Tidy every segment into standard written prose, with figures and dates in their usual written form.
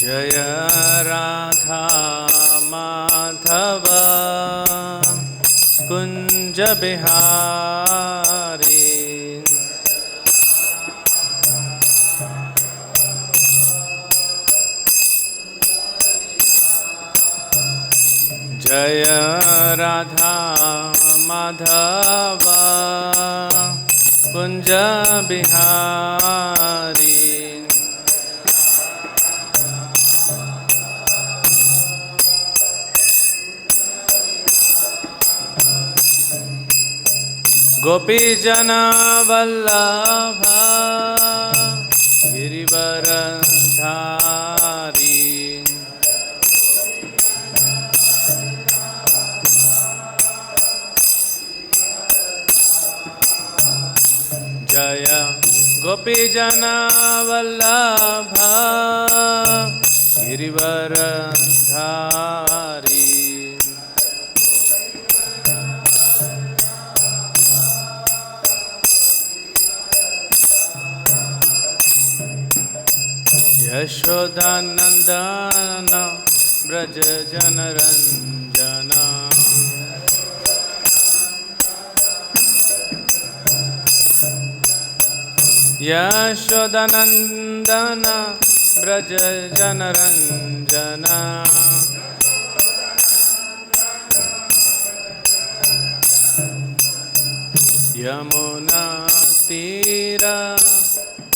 जय राधा माधव कुंज बिहारी जय राधा माधव कुंज बिहारी गोपी जना वल्लभ गिरिवरधारी जय गोपी जना वल्लभ गिरिवरधारी यशोदानंदन ब्रज जनरंजन यशोदानंदन ब्रज जनरंजन यमुना तीर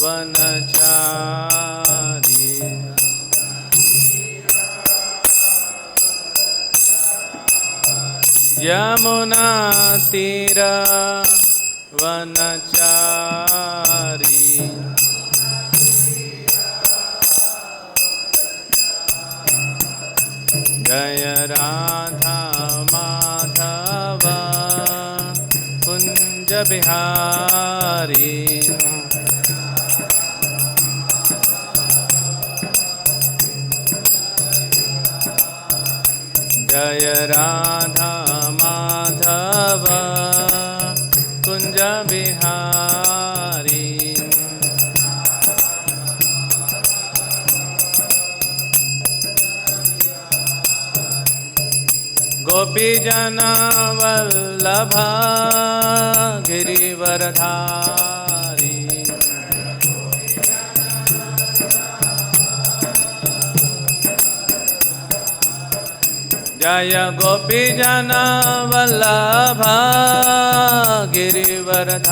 वनचारी यमुना तीर वनचारी जय राधा माधव कुंज बिहारी जय राधा माधव कुंज बिहारी गोपी जना वल्लभ गिरिवरधारी जय गोपी जना वल्लभ गिरिवरधारी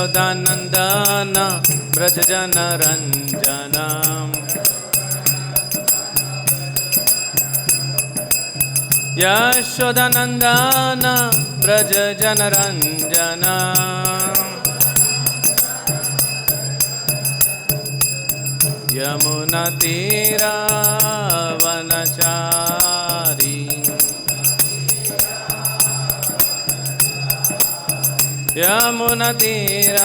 यशोदानंदन ब्रज जनरंजन यशोदानंदन ब्रज जनरंजन यमुना तीर वनचारी यमुना तीर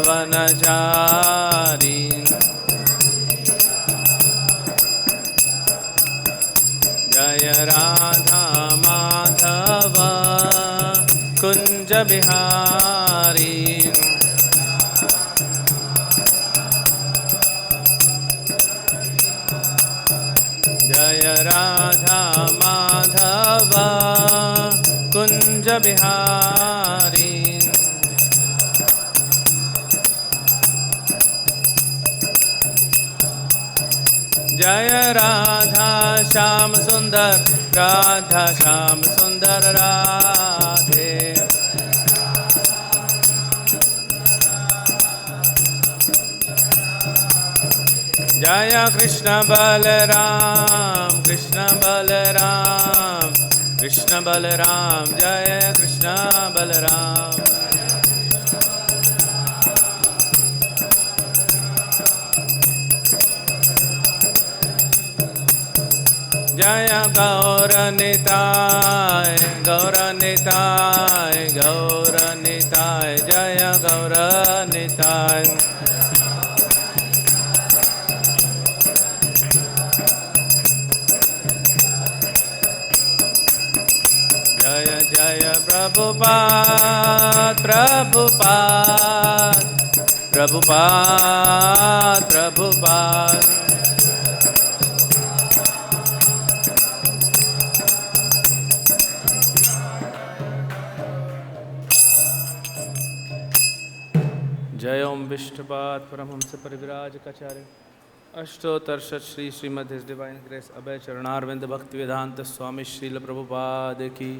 वनचारी जय राधा माधव कुंज बिहारी जय राधा माधव कुंज बिहारी जय राधा श्याम सुंदर राधा श्याम सुंदर राधे जय कृष्ण बलराम कृष्ण बलराम कृष्ण बलराम जय कृष्ण बलराम जय गौरनिताय गौरनिताय गौरनिताय जय गौरनिताय जय Prabhupada, Prabhupada, Prabhupada, Prabhupada. जय Om Vishnupada Paramahamsa Parivrajakacharya Ashtottara Shri Srimad his divine grace Abhay Charanaravinda Bhakti Vedanta स्वामी श्रील प्रभुपाद की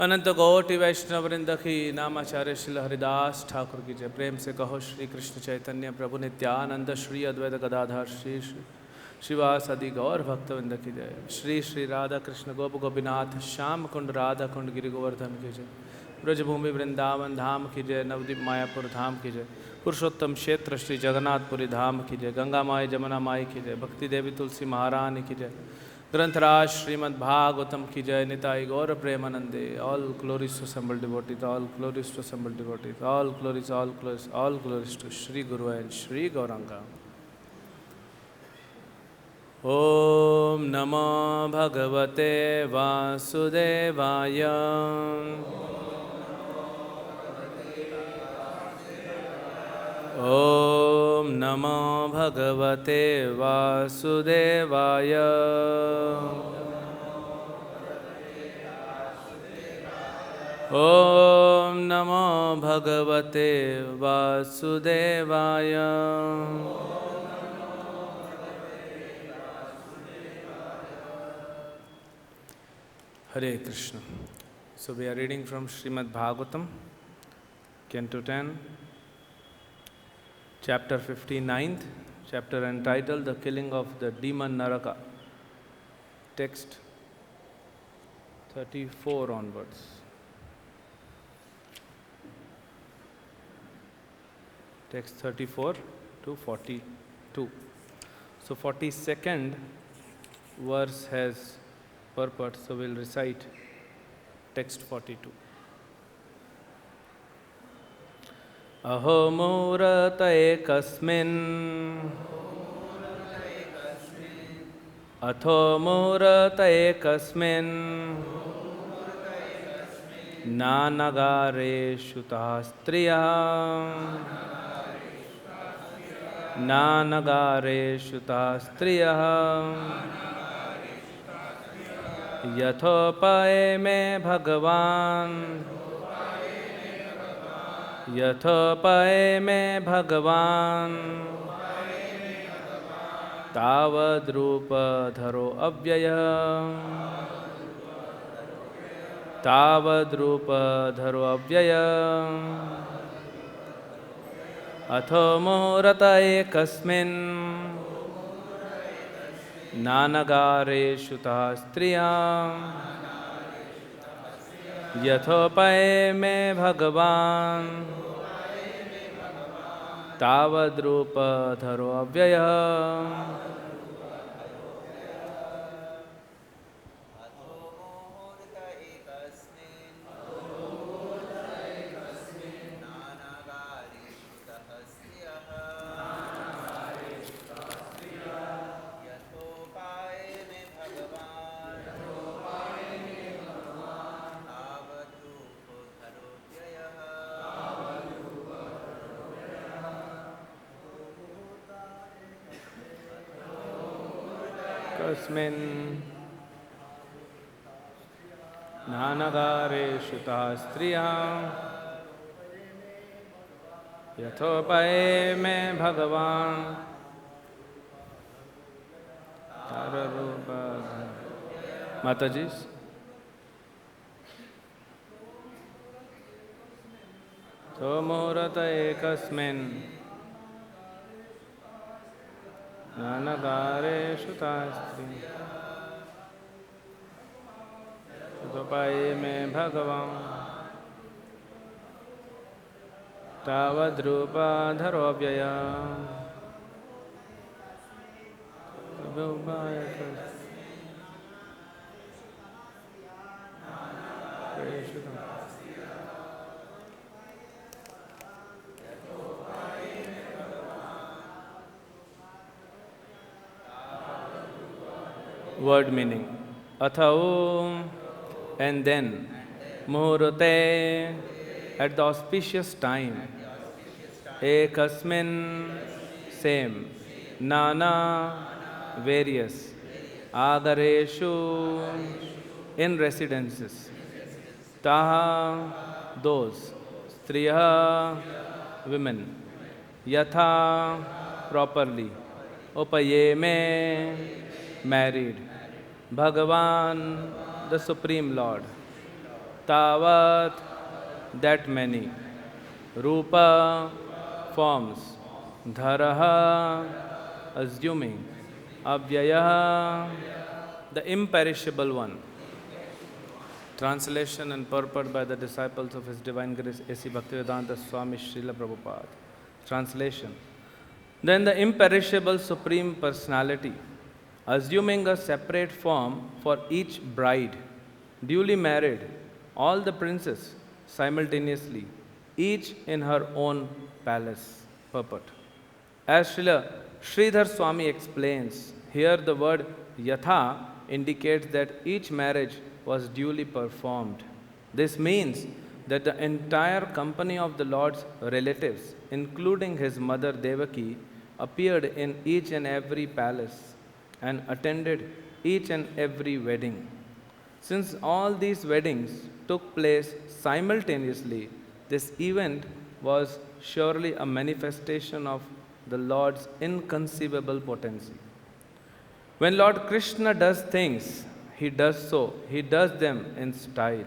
अनंत कोटि वैष्णव वृंद की नामाचार्य श्रील हरिदास ठाकुर की जय। प्रेम से कहो श्री कृष्ण चैतन्य प्रभु नित्यानंद श्री अद्वैत गदाधर श्री शिवासादि गौर भक्तवृंद की जय। श्री श्री राधा कृष्ण गोप गोपीनाथ श्याम कुंड राधा कुंड गिरि गोवर्धन की जय। ब्रजभूमि वृंदावन धाम की जय। नवदीप मायापुर धाम की जय। पुरुषोत्तम क्षेत्र श्री जगन्नाथपुरी धाम की जय। गंगा माई जमुना माई की जय। भक्ति देवी तुलसी महारानी की जय। ग्रंथराज श्रीमद् भागवतम की जय। निताई गौर प्रेमानंदे। All glories to assembled devotees, all glories to assembled devotees, all glories to Shri Guru and Shri Gauranga. ओम नमो भगवते वासुदेवाय। ओम नमो भगवते वासुदेवाय। ओम नमो भगवते वासुदेवाय। हरे Krishna. So we are reading from Srimad Bhagavatam, Canto 10. Chapter 59th, chapter entitled The Killing of the Demon Naraka. Text 34 onwards. Text 34 to 42. So 42nd verse has purport, so we'll recite text 42. अहो मूरतये कस्मिन् अथो मूरतये कस्मिन् नानगारेषु ताः स्त्रियः नानगारेषु ताः स्त्रियः यथोपयेमे भगवान् यथोपयेमे भगवान् तावद्रूपधरो अव्ययः तावद्रूपधरो अव्ययः अथो मुहूर्तये कस्मिन् नानगारेषु ताः स्त्रियः यथोपयेमे भगवान् तावद्रूपधरो अव्ययः कस्मिन् नानगारेषु ताः स्त्रियः यथोपयेमे भगवान् माताजी। तो मुहूर्तये कस्मिन् नानगारेषु ताः स्त्रियः यथोपयेमे भगवान् तावद्रूपधरो अव्ययः Word meaning. Atha and then. muhurte, at the auspicious time, ekasmin, same, nana, various, agareshu, in residences, taha, those, striyaḥ, women, yatha, properly, upayeme, married, Bhagavan, the Supreme Lord, tavat, that many, rupa, forms, dharaha, assuming, avyaya, the imperishable one. Translation and purport by the disciples of His Divine Grace A.C. Bhaktivedanta Swami Srila Prabhupada. Translation. Then the imperishable Supreme Personality, assuming a separate form for each bride, duly married all the princes simultaneously, each in her own palace. Purport. As Srila Sridhar Swami explains, here the word yatha indicates that each marriage was duly performed. This means that the entire company of the Lord's relatives, including His mother Devaki, appeared in each and every palace and attended each and every wedding. Since all these weddings took place simultaneously, this event was surely a manifestation of the Lord's inconceivable potency. When Lord Krishna does things, He does them in style.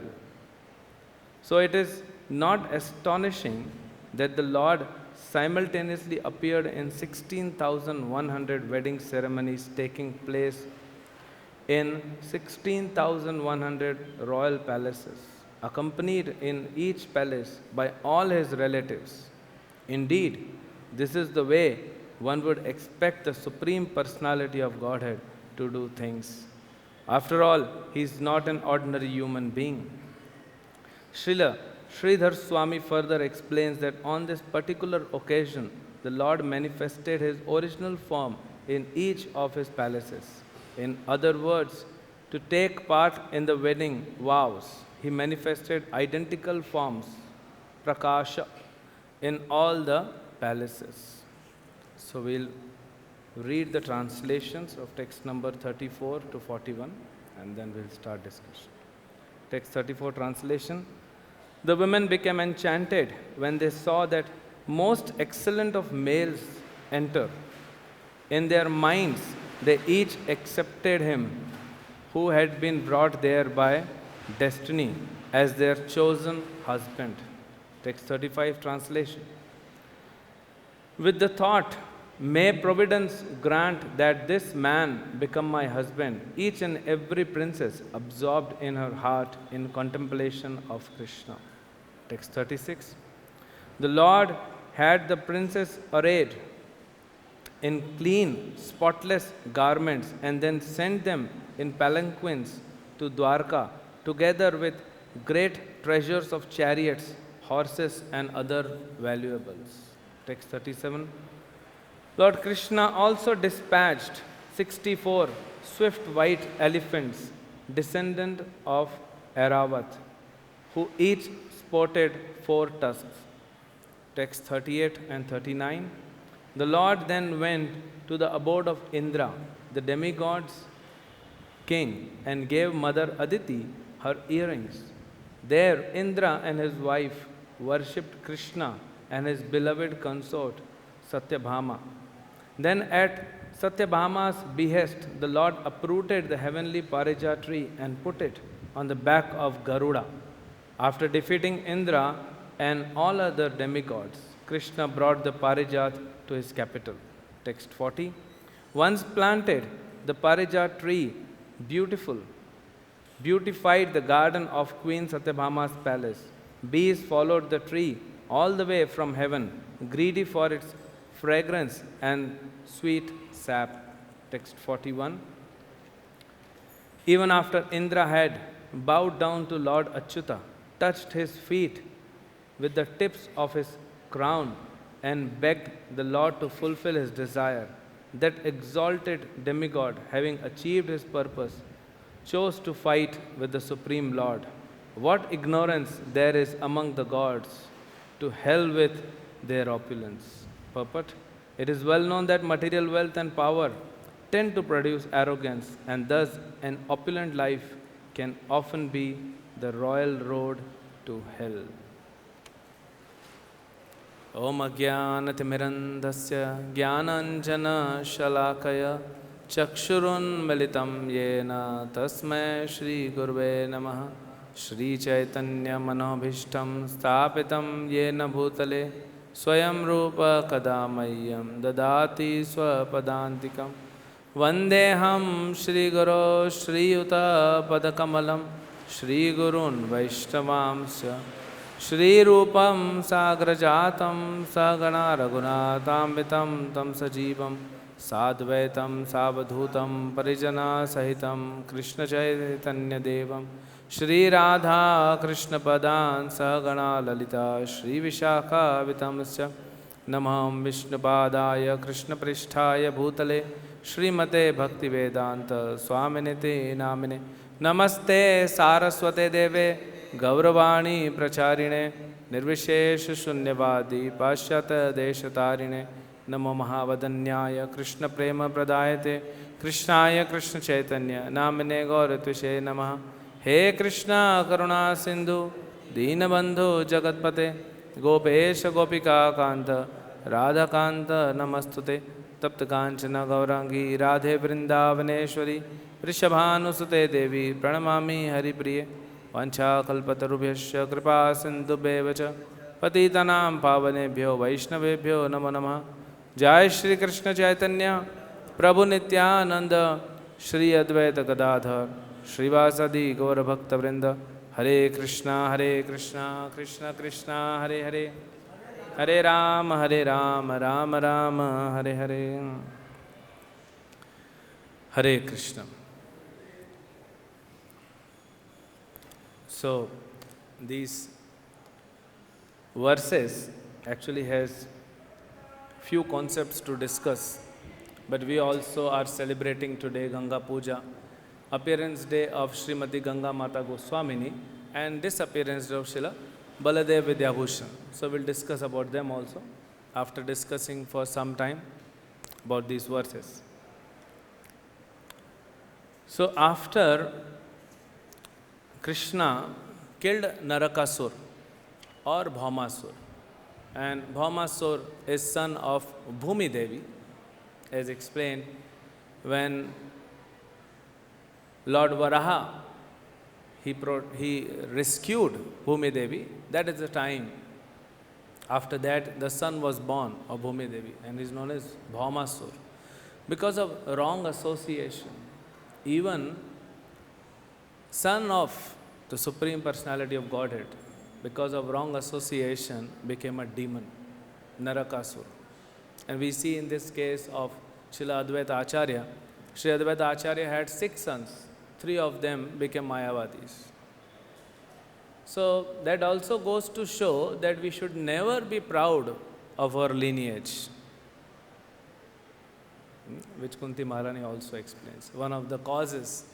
So it is not astonishing that the Lord simultaneously appeared in 16,100 wedding ceremonies taking place in 16,100 royal palaces, accompanied in each palace by all His relatives. Indeed, this is the way one would expect the Supreme Personality of Godhead to do things. After all, He is not an ordinary human being. Srila Sridhar Swami further explains that on this particular occasion, the Lord manifested His original form in each of His palaces. In other words, to take part in the wedding vows, He manifested identical forms, prakasha, in all the palaces. So we'll read the translations of text number 34 to 41 and then we'll start discussion. Text 34 translation. The women became enchanted when they saw that most excellent of males enter. In their minds, they each accepted him who had been brought there by destiny as their chosen husband. Text 35 translation. With the thought, may Providence grant that this man become my husband, each and every princess absorbed in her heart in contemplation of Krishna. Text 36. The Lord had the princess arrayed in clean, spotless garments and then sent them in palanquins to Dwarka together with great treasures of chariots, horses and other valuables. Text 37. Lord Krishna also dispatched 64 swift white elephants, descendant of Airavat, who each sported 4 tusks. Text 38 and 39. The Lord then went to the abode of Indra, the demigod's king, and gave Mother Aditi her earrings. There Indra and his wife worshipped Krishna and his beloved consort Satyabhama. Then at Satyabhama's behest, the Lord uprooted the heavenly Parijat tree and put it on the back of Garuda. After defeating Indra and all other demigods, Krishna brought the Parijat to his capital. Text 40. Once planted, the Parijat tree beautified the garden of Queen Satyabhama's palace. Bees followed the tree all the way from heaven, greedy for its fragrance and sweet sap. Text 41. Even after Indra had bowed down to Lord Achyuta, touched his feet with the tips of his crown and begged the Lord to fulfill his desire, that exalted demigod, having achieved his purpose, chose to fight with the Supreme Lord. What ignorance there is among the gods! To hell with their opulence. Purport: it is well known that material wealth and power tend to produce arrogance, and thus an opulent life can often be the royal road to hell. Om Ajnanatimirandasya Jnananjana Shalakaya Chakshurunmilitam Yena Tasmai Shri Gurve Namaha. Shri Chaitanya Manobhishtam Sthapitam Yena Bhutale Swayam Rupa Kadamayyam Dadati Swapadantikam Vandeham Shri Guru Shri Yuta Padakamalam Shri Gurun Vaishnavamsya Shri Rupam Sagrajatam Sagana Raghunatambitam Tam Sajivam Sadvaitam Savadhutam Parijana Sahitam Krishna Chaitanya Devam Shri Radha Krishna Padan Sagana Lalita Shri Vishakha Vitamasya Namaham Vishnu Padaya Krishna Pristhaya Bhutale Shrimate Bhakti Vedanta Swaminite Namine Namaste Saraswate Deve Gauravani Pracharine Nirvishesh Shunyavadi Pashyata Deshatarine Namo Mahavadanyaya Krishna Prema Pradayate Krishnaya Krishna Chaitanya Namine Gauratvishe Namaha. He Krishna Karuna Sindhu Deenabandhu Jagatpate Gopesha Gopika Kanta Radha Kanta Namastute Tapta Kanchana Gaurangi Radhe Vrindavaneshwari Vrishabhanusute Devi Pranamami Haripriye Vancha Kalpatarubhyasya Kripa Sindhubhyevacha Patitanam Pavanebhyo Vaishnavebhyo Namo Namaha. Jai Shri Krishna Chaitanya Prabhu Nityananda Shri Advaita Gadadhar Shrivasadi Gaura Bhakta Vrinda Hare Krishna Krishna Krishna Hare Hare Hare Rama Rama Rama Hare Hare. Hare Krishna. So these verses actually has few concepts to discuss, but we also are celebrating today Ganga Puja, appearance day of Srimati Ganga Mata Goswamini, and disappearance day of Srila Baladev Vidyabhushan. So we'll discuss about them also after discussing for some time about these verses. So after Krishna killed Narakasur or Bhaumasur, and Bhaumasur is son of Bhumi Devi, as explained when Lord Varaha he rescued Bhumi Devi. That is the time. After that, the son was born of Bhumi Devi and is known as Bhaumasur. Because of wrong association, even son of the Supreme Personality of Godhead, because of wrong association, became a demon, Narakasur. And we see in this case of Srila Advaita Acharya, Sri Advaita Acharya had 6 sons. 3 of them became Mayavadis. So that also goes to show that we should never be proud of our lineage, which Kunti Maharani also explains. One of the causes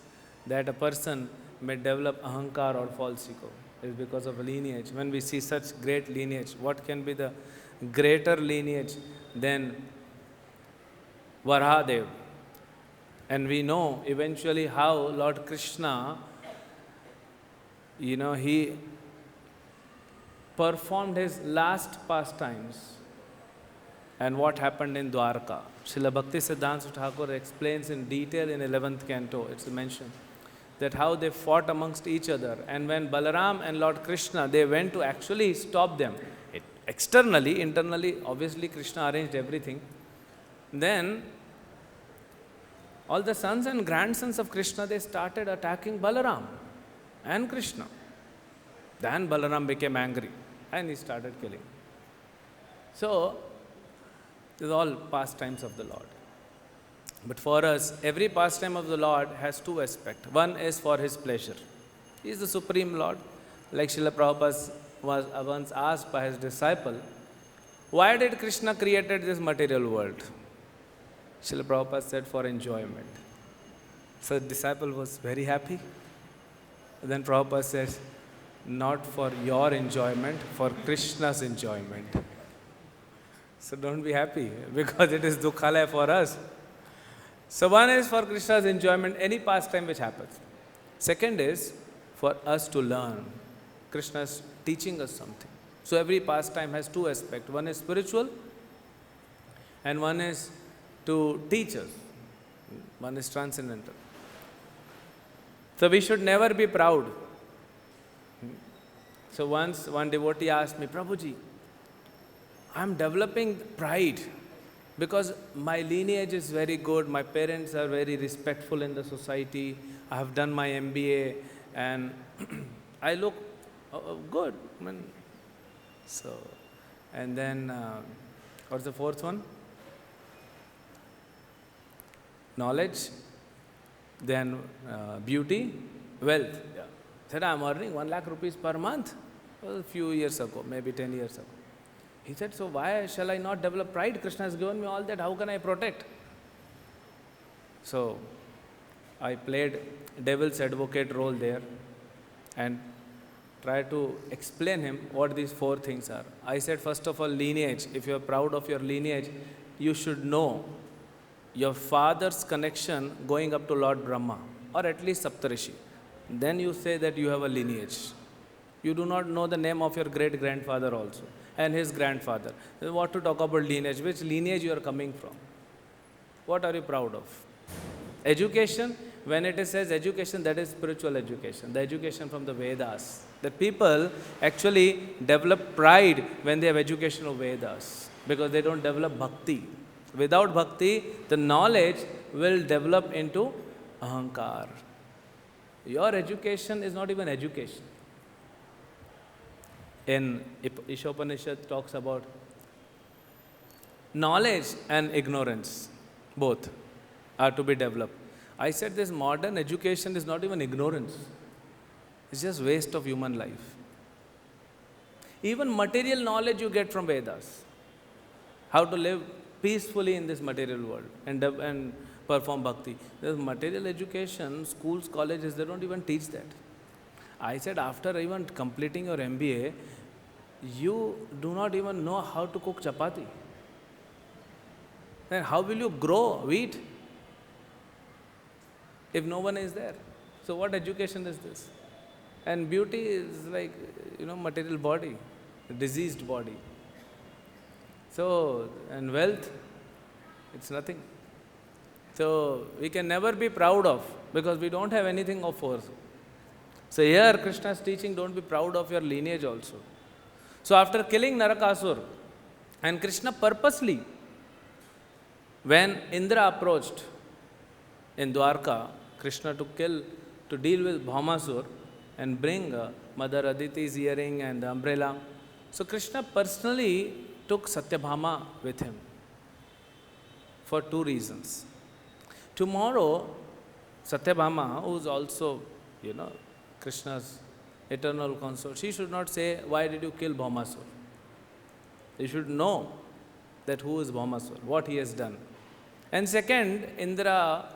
that a person may develop ahankar or false ego is because of a lineage. When we see such great lineage, what can be the greater lineage than Varahadev? And we know eventually how Lord Krishna, he performed his last pastimes and what happened in Dwarka. Srila Bhakti Siddhanta Thakur explains in detail in 11th canto, it's mentioned, that how they fought amongst each other. And when Balaram and Lord Krishna, they went to actually stop them. Externally, internally, obviously Krishna arranged everything. Then all the sons and grandsons of Krishna, they started attacking Balaram and Krishna. Then Balaram became angry and he started killing. So, this is all pastimes of the Lord. But for us, every pastime of the Lord has 2 aspects. One is for His pleasure. He is the Supreme Lord. Like Srila Prabhupada was once asked by his disciple, why did Krishna created this material world? Srila Prabhupada said, for enjoyment. So the disciple was very happy. Then Prabhupada said, not for your enjoyment, for Krishna's enjoyment. So don't be happy, because it is dukhalaya for us. So one is for Krishna's enjoyment, any pastime which happens. Second is for us to learn. Krishna is teaching us something. So every pastime has two aspects. One is spiritual and one is to teach us. One is transcendental. So we should never be proud. So once one devotee asked me, Prabhuji, I am developing pride because my lineage is very good, my parents are very respectful in the society, I have done my MBA and I look good. So, and then what's the fourth one? Knowledge, then beauty, wealth. Yeah. Said, I'm earning 1 lakh rupees per month. Well, a few years ago, maybe 10 years ago. He said, so why shall I not develop pride? Krishna has given me all that, how can I protect? So, I played devil's advocate role there and tried to explain him what these four things are. I said, first of all, lineage. If you are proud of your lineage, you should know your father's connection going up to Lord Brahma, or at least Saptarishi. Then you say that you have a lineage. You do not know the name of your great-grandfather also, and his grandfather. What to talk about lineage? Which lineage you are coming from? What are you proud of? Education, when it says education, that is spiritual education, the education from the Vedas. The people actually develop pride when they have education of Vedas, because they don't develop bhakti. Without bhakti, the knowledge will develop into ahankar. Your education is not even education. In Ishopanishad talks about knowledge and ignorance, both are to be developed. I said this modern education is not even ignorance. It's just waste of human life. Even material knowledge you get from Vedas. How to live peacefully in this material world and perform bhakti. There's material education, schools, colleges, they don't even teach that. I said, after even completing your MBA, you do not even know how to cook chapati. Then how will you grow wheat if no one is there? So what education is this? And beauty is like, material body, a diseased body. So, and wealth, it's nothing. So, we can never be proud of, because we don't have anything of force. So here Krishna is teaching, don't be proud of your lineage also. So after killing Narakasur, and Krishna purposely, when Indra approached in Dwarka, Krishna to deal with Bhaumasur and bring Mother Aditi's earring and the umbrella. So Krishna personally took Satyabhama with him for two reasons. Tomorrow, Satyabhama, who is also, Krishna's eternal consort, she should not say, why did you kill Bhaumasur? You should know that who is Bhaumasur, what he has done. And second, Indra,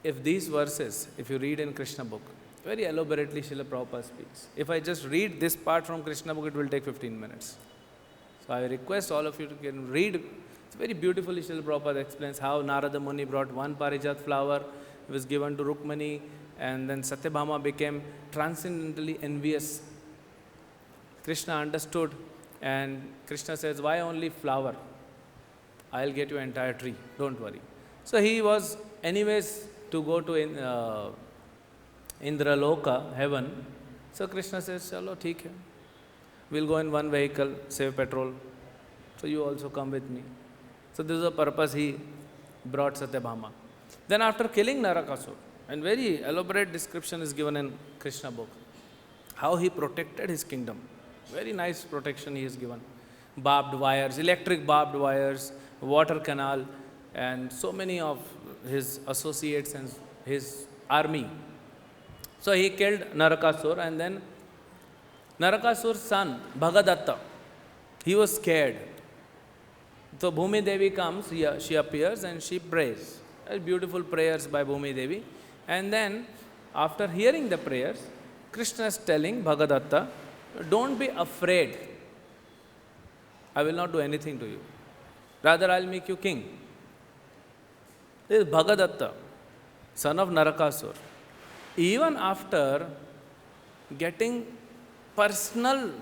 if these verses, if you read in Krishna book, very elaborately Srila Prabhupada speaks. If I just read this part from Krishna book, it will take 15 minutes. So I request all of you to read. It's very beautifully Srila Prabhupada explains how Narada Muni brought one parijat flower, it was given to Rukmani, and then Satyabhama became transcendently envious. Krishna understood, and Krishna says, why only flower? I'll get you an entire tree, don't worry. So he was anyways to go to Indraloka, heaven. So Krishna says, chalo, theek hai. We'll go in one vehicle, save petrol. So you also come with me. So this is the purpose he brought Satyabhama. Then after killing Narakasur, and very elaborate description is given in Krishna book, how he protected his kingdom. Very nice protection he has given. Barbed wires, electric barbed wires, water canal, and so many of his associates and his army. So he killed Narakasur, and then Narakasur's son, Bhagadatta, he was scared. So Bhumi Devi comes, she appears and she prays. Beautiful prayers by Bhumi Devi. And then after hearing the prayers, Krishna is telling Bhagadatta, don't be afraid. I will not do anything to you. Rather, I will make you king. This is Bhagadatta, son of Narakasur. Even after getting personal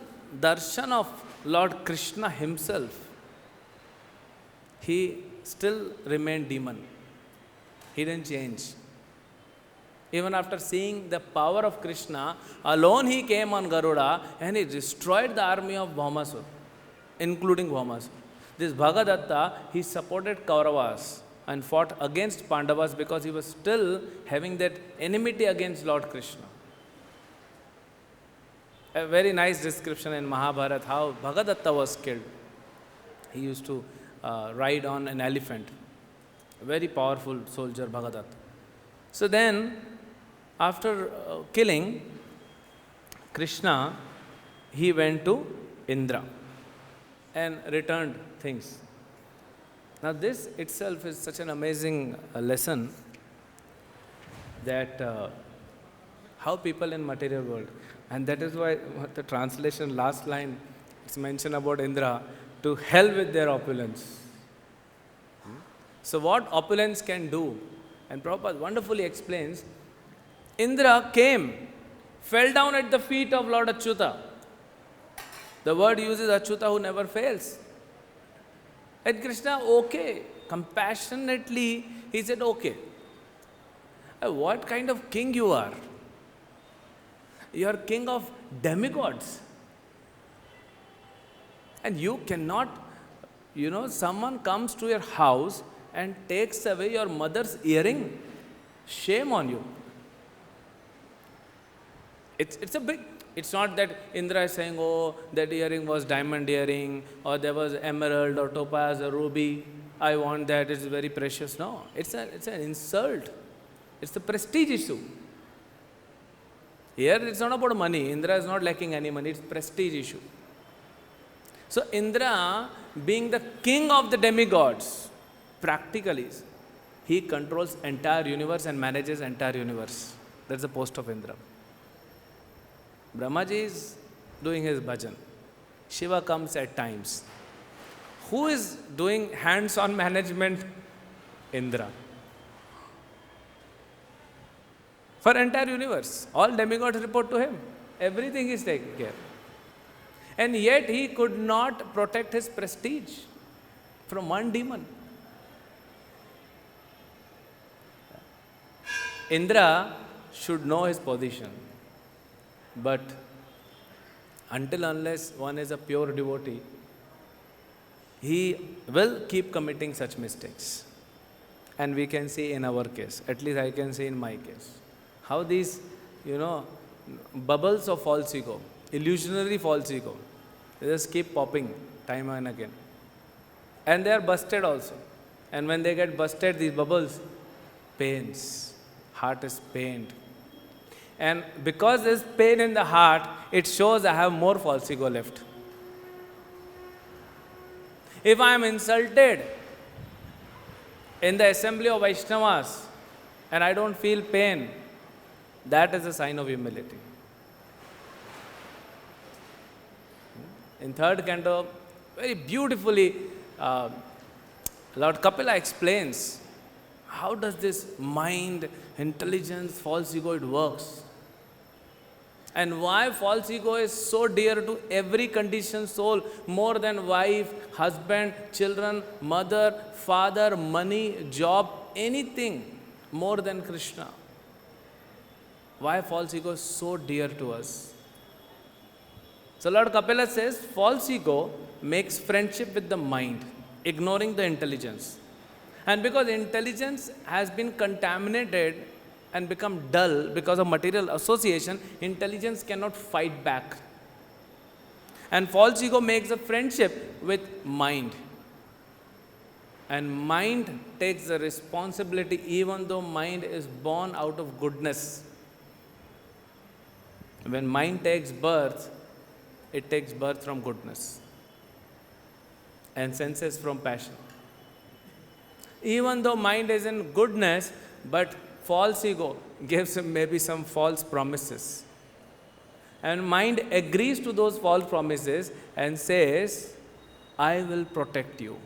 darshan of Lord Krishna himself, he still remained demon. He didn't change. Even after seeing the power of Krishna, alone he came on Garuda and he destroyed the army of Bhaumasur, including Bhaumasur. This Bhagadatta, he supported Kauravas and fought against Pandavas because he was still having that enmity against Lord Krishna. A very nice description in Mahabharata how Bhagadatta was killed. He used to ride on an elephant. A very powerful soldier, Bhagadatta. So then, after killing Krishna, he went to Indra and returned things. Now this itself is such an amazing lesson that how people in material world, and that is why the translation last line, it's mentioned about Indra, to hell with their opulence. So what opulence can do, and Prabhupada wonderfully explains, Indra came, fell down at the feet of Lord Achyuta. The word uses Achyuta who never fails. And Krishna, okay, compassionately, he said, okay. What kind of king you are? You are king of demigods. And you cannot, someone comes to your house and takes away your mother's earring. Shame on you. It's a big, it's not that Indra is saying, oh, that earring was diamond earring, or there was emerald or topaz or ruby. I want that, it's very precious. No, it's an insult. It's the prestige issue. Here it's not about money. Indra is not lacking any money, it's prestige issue. So Indra, being the king of the demigods, practically, he controls entire universe and manages entire universe. That's the post of Indra. Brahmaji is doing his bhajan. Shiva comes at times. Who is doing hands-on management? Indra. For entire universe, all demigods report to him. Everything is taken care. And yet he could not protect his prestige from one demon. Indra should know his position. But until unless one is a pure devotee, he will keep committing such mistakes. And we can see in our case, at least I can see in my case, how these, bubbles of false ego, illusionary false ego, they just keep popping time and again. And they are busted also. And when they get busted, these bubbles, pains, heart is pained. And because there is pain in the heart, it shows I have more false ego left. If I am insulted in the assembly of Vaishnavas and I don't feel pain, that is a sign of humility. In third canto, very beautifully, Lord Kapila explains how does this mind, intelligence, false ego, it works. And why false ego is so dear to every conditioned soul, more than wife, husband, children, mother, father, money, job, anything more than Krishna. Why false ego is so dear to us? So Lord Kapila says, false ego makes friendship with the mind, ignoring the intelligence. And because intelligence has been contaminated and become dull because of material association, intelligence cannot fight back. And false ego makes a friendship with mind. And mind takes the responsibility even though mind is born out of goodness. When mind takes birth, it takes birth from goodness. And senses from passion. Even though mind is in goodness, but false ego gives him maybe some false promises. And mind agrees to those false promises and says, I will protect you.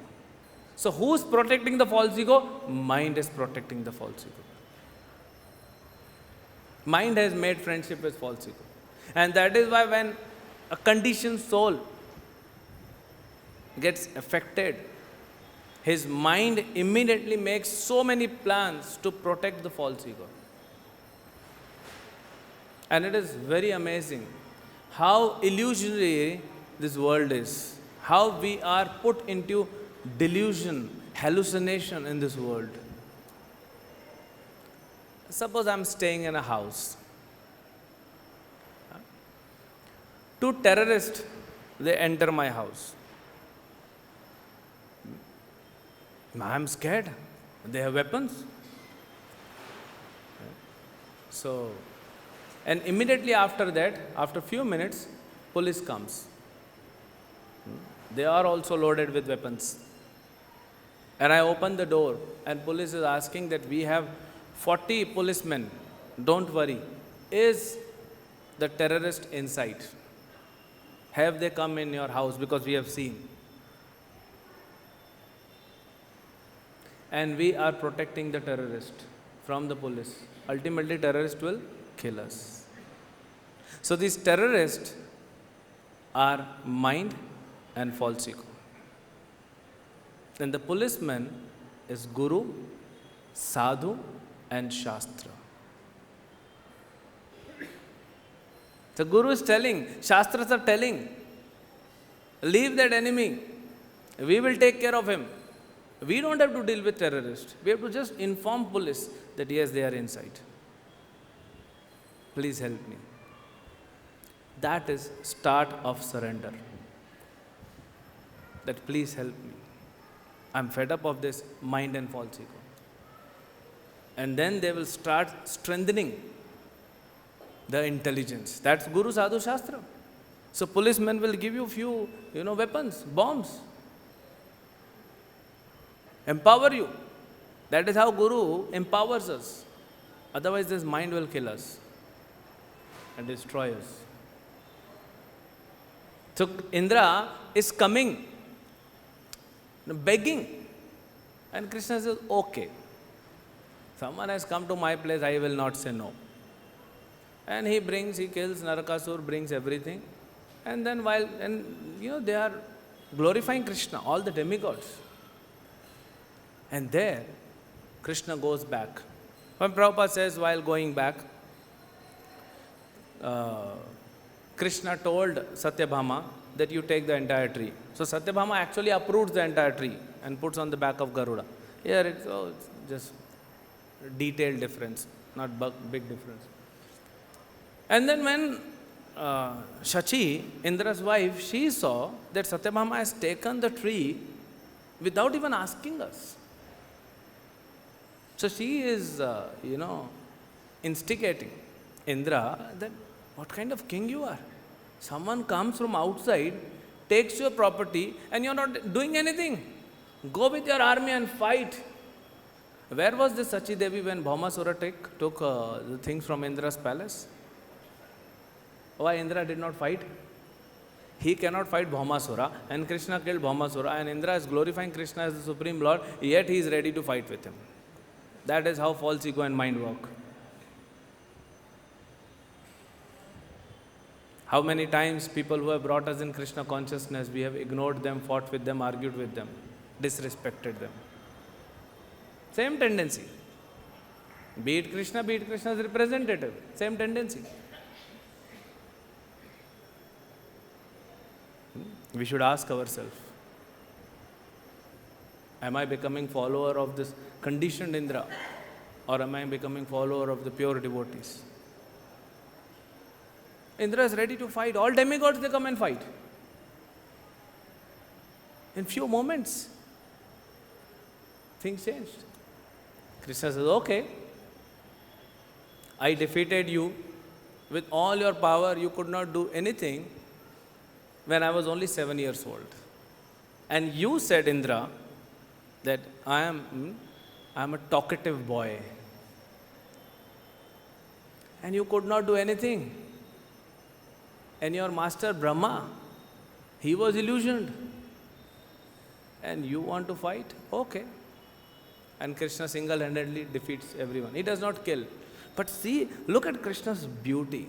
So who's protecting the false ego? Mind is protecting the false ego. Mind has made friendship with false ego. And that is why when a conditioned soul gets affected, his mind immediately makes so many plans to protect the false ego. And it is very amazing how illusory this world is, how we are put into delusion, hallucination in this world. Suppose I am staying in a house. Two terrorists, they enter my house. I am scared. They have weapons. So, and immediately after that, after few minutes, police comes. They are also loaded with weapons. And I open the door and police is asking that we have 40 policemen. Don't worry. Is the terrorist inside? Have they come in your house? Because we have seen. And we are protecting the terrorist from the police. Ultimately, terrorist will kill us. So these terrorists are mind and false ego. Then the policeman is Guru, Sadhu and Shastra. The Guru is telling, Shastras are telling, leave that enemy, we will take care of him. We don't have to deal with terrorists. We have to just inform police that yes, they are inside. Please help me. That is start of surrender. That please help me. I'm fed up of this mind and false ego. And then they will start strengthening the intelligence. That's Guru, Sadhu, Shastra. So policemen will give you few, weapons, bombs. Empower you. That is how Guru empowers us. Otherwise this mind will kill us and destroy us. So Indra is coming, begging. And Krishna says, okay. Someone has come to my place, I will not say no. And he kills Narakasur, brings everything. And then they are glorifying Krishna, all the demigods. And there, Krishna goes back. When Prabhupada says, while going back, Krishna told Satyabhama that you take the entire tree. So Satyabhama actually uproots the entire tree and puts on the back of Garuda. Here it's just detailed difference, not big difference. And then when Shachi, Indra's wife, she saw that Satyabhama has taken the tree without even asking us. So she is, instigating Indra that what kind of king you are? Someone comes from outside, takes your property and you're not doing anything. Go with your army and fight. Where was this Sachi Devi when Bhaumasura took the things from Indra's palace? Why Indra did not fight? He cannot fight Bhaumasura and Krishna killed Bhaumasura and Indra is glorifying Krishna as the Supreme Lord, yet he is ready to fight with him. That is how false ego and mind work. How many times people who have brought us in Krishna consciousness, we have ignored them, fought with them, argued with them, disrespected them. Same tendency. Be it Krishna's representative. Same tendency. We should ask ourselves, am I becoming follower of this conditioned Indra or am I becoming follower of the pure devotees? Indra is ready to fight. All demigods, they come and fight. In few moments, things changed. Krishna says, okay, I defeated you with all your power. You could not do anything when I was only 7 years old. And you said, Indra, that I am a talkative boy. and you could not do anything. And your master Brahma, he was illusioned. And you want to fight? Okay. And Krishna single-handedly defeats everyone. He does not kill. But see, look at Krishna's beauty.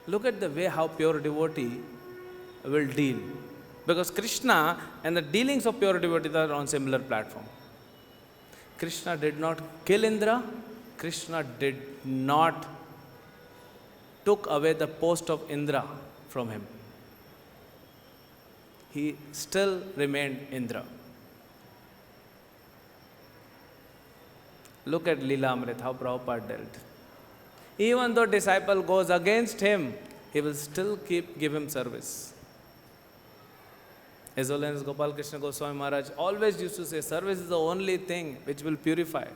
Look at the way how pure devotee will deal. Because Krishna and the dealings of pure devotees are on similar platform. Krishna did not kill Indra. Krishna did not took away the post of Indra from him. He still remained Indra. Look at Leela-amrit, how Prabhupada dealt. Even though disciple goes against him, he will still give him service. His Holiness Gopal Krishna Goswami Maharaj always used to say, service is the only thing which will purify.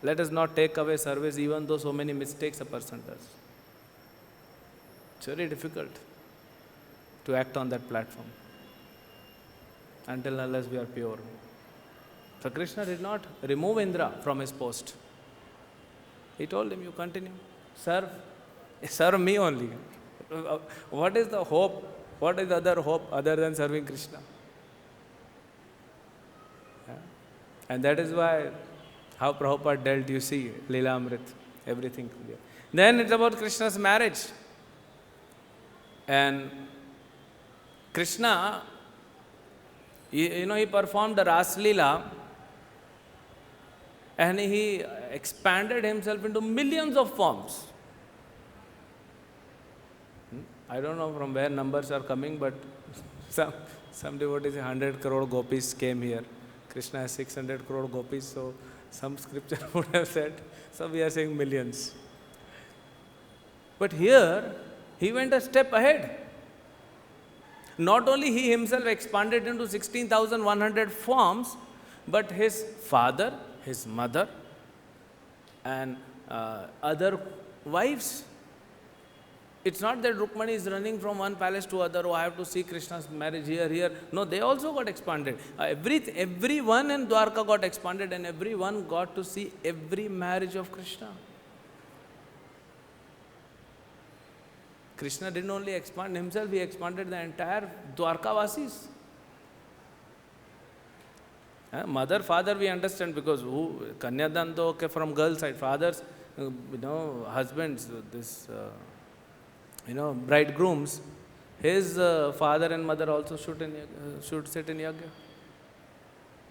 Let us not take away service even though so many mistakes a person does. It's very difficult to act on that platform until unless we are pure. So Krishna did not remove Indra from his post. He told him, you continue, serve me only. What is the hope? What is the other hope other than serving Krishna? Yeah. And that is why how Prabhupada dealt, you see, Leela-amrit, everything clear. Then it's about Krishna's marriage. And Krishna, he performed the Ras Leela and he expanded himself into millions of forms. I don't know from where numbers are coming, but some devotees say 100 crore gopis came here. Krishna has 600 crore gopis, so some scripture would have said, so we are saying millions. But here, he went a step ahead. Not only he himself expanded into 16,100 forms, but his father, his mother, and other wives. It's not that Rukmani is running from one palace to other, oh, I have to see Krishna's marriage here. No, they also got expanded. Everyone in Dwarka got expanded and everyone got to see every marriage of Krishna. Krishna didn't only expand himself, he expanded the entire Dwarkavasis. Mother, father, we understand because Kanyadan to okay, from girl side, fathers, husbands, this, bridegrooms, his father and mother also should sit in yagya.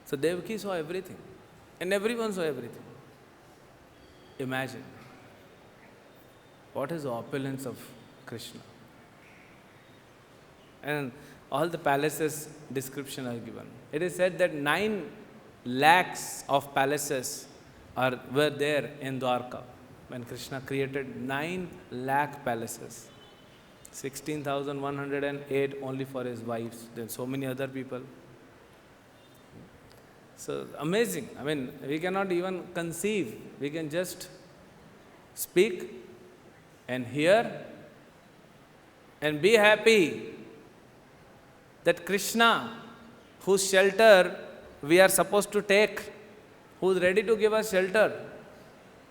So Devaki saw everything, and everyone saw everything. Imagine what is the opulence of Krishna. And all the palaces description are given. It is said that 9 lakhs of palaces were there in Dwarka when Krishna created 9 lakh palaces. 16,108 only for his wives, then so many other people. So amazing. I mean, we cannot even conceive. We can just speak and hear and be happy that Krishna, whose shelter we are supposed to take, who is ready to give us shelter,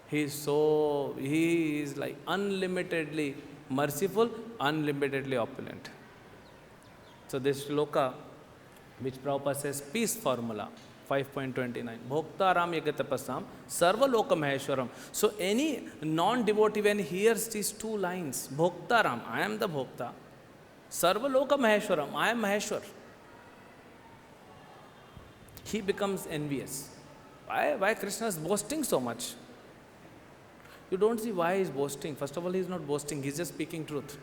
he is like unlimitedly merciful, unlimitedly opulent. So this shloka, which Prabhupada says, peace formula, 5.29, bhakti-yoga yagatapasam, sarva loka maheshwaram. So any non-devotee when he hears these 2 lines, bhakti-yoga, I am the bhokta, sarva loka maheshwaram, I am Maheshwar, he becomes envious. Why Krishna is boasting so much? You don't see why he is boasting. First of all, he is not boasting, he is just speaking truth.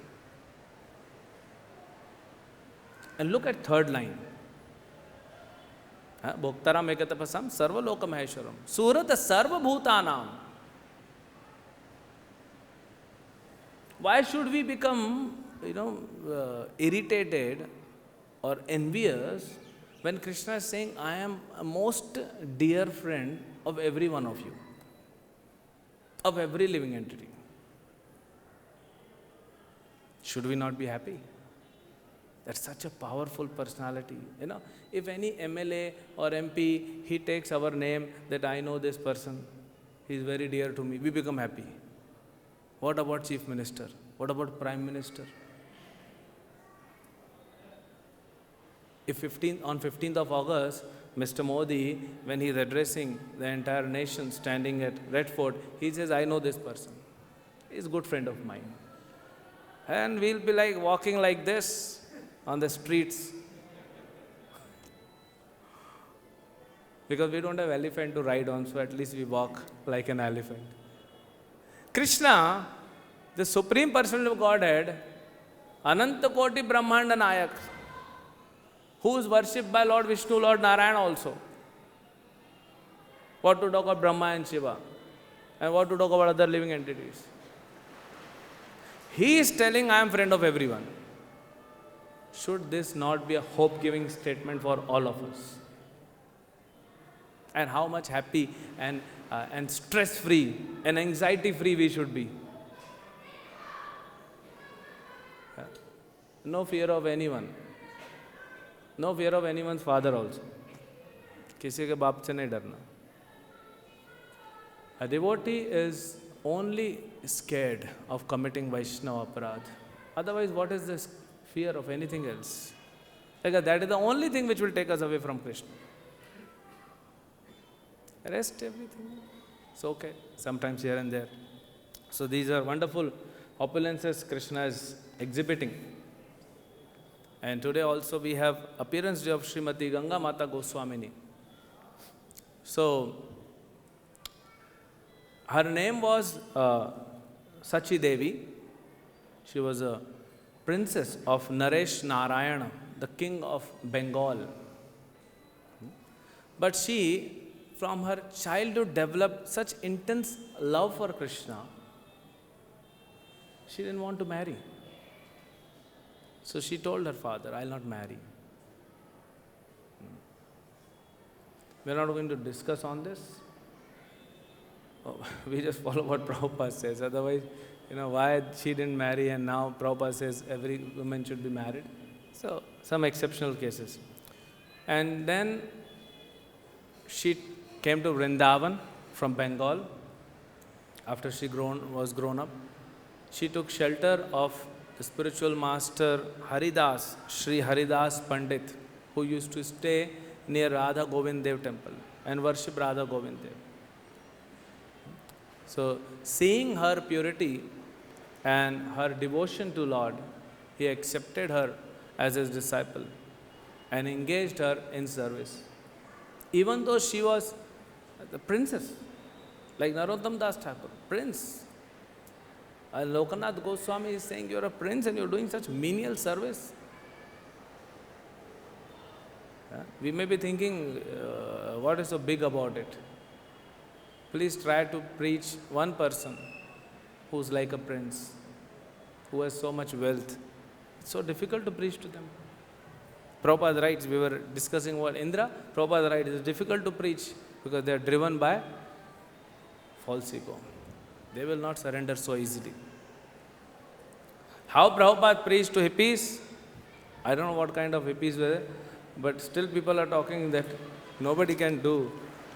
And look at 3rd line. Bhakti-yoga yagatapasam, sarva loka maheshwaram, surata sarva bhutanam. Why should we become, irritated or envious when Krishna is saying, I am a most dear friend of every one of you, of every living entity? Should we not be happy? That's such a powerful personality. If any MLA or MP, he takes our name that I know this person, he is very dear to me, we become happy. What about Chief Minister? What about Prime Minister? If on 15th of August, Mr. Modi, when he is addressing the entire nation standing at Red Fort, he says, I know this person. He is a good friend of mine. And we'll be like walking like this on the streets. Because we don't have elephant to ride on, so at least we walk like an elephant. Krishna, the Supreme Personality of Godhead, Ananta Koti Brahmanda Nayak, who is worshipped by Lord Vishnu, Lord Narayana also. What to talk about Brahma and Shiva? And what to talk about other living entities? He is telling, I am friend of everyone. Should this not be a hope-giving statement for all of us? And how much happy and stress-free and anxiety-free we should be. No fear of anyone. No fear of anyone's father also. किसी के बाप से नहीं डरना. A devotee is only scared of committing Vaishnava aparadh. Otherwise, what is this fear of anything else? Because that is the only thing which will take us away from Krishna. Rest everything, it's okay, sometimes here and there. So these are wonderful opulences Krishna is exhibiting. And today also we have appearance day of Srimati Ganga Mata Goswamini. So her name was Sachi Devi. She was a princess of Nara-varyaṁ, the king of Bengal. But she, from her childhood, developed such intense love for Krishna, she didn't want to marry. So she told her father, I'll not marry. We're not going to discuss on this. We just follow what Prabhupada says. Otherwise, why she didn't marry and now Prabhupada says every woman should be married. So, some exceptional cases. And then she came to Vrindavan from Bengal. After she was grown up, she took shelter of the spiritual master Haridas, Sri Haridas Pandit, who used to stay near Radha Govind Dev temple and worship Radha Govind Dev. So, seeing her purity and her devotion to Lord, he accepted her as his disciple and engaged her in service. Even though she was the princess, like Narottam Das Thakur, prince. Lokanath Goswami is saying, you're a prince and you're doing such menial service. We may be thinking, what is so big about it? Please try to preach one person who's like a prince, who has so much wealth. It's so difficult to preach to them. Prabhupada writes, we were discussing what Indra, Prabhupada writes, it's difficult to preach because they are driven by false ego. They will not surrender so easily. How Prabhupada preached to hippies? I don't know what kind of hippies were, but still people are talking that nobody can do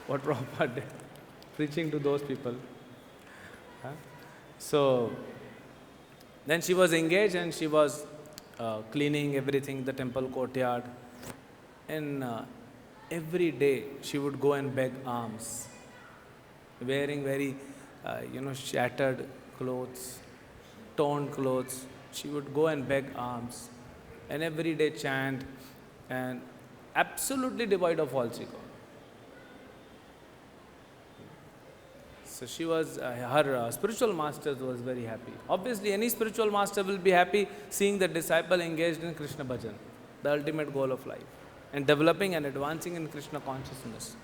what Prabhupada did, preaching to those people. So, then she was engaged and she was cleaning everything, the temple courtyard. And every day she would go and beg alms, wearing very, shattered clothes, torn clothes. She would go and beg alms and every day chant and absolutely devoid of false ego. So she was, her spiritual master was very happy. Obviously, any spiritual master will be happy seeing the disciple engaged in Krishna bhajan, the ultimate goal of life, and developing and advancing in Krishna consciousness.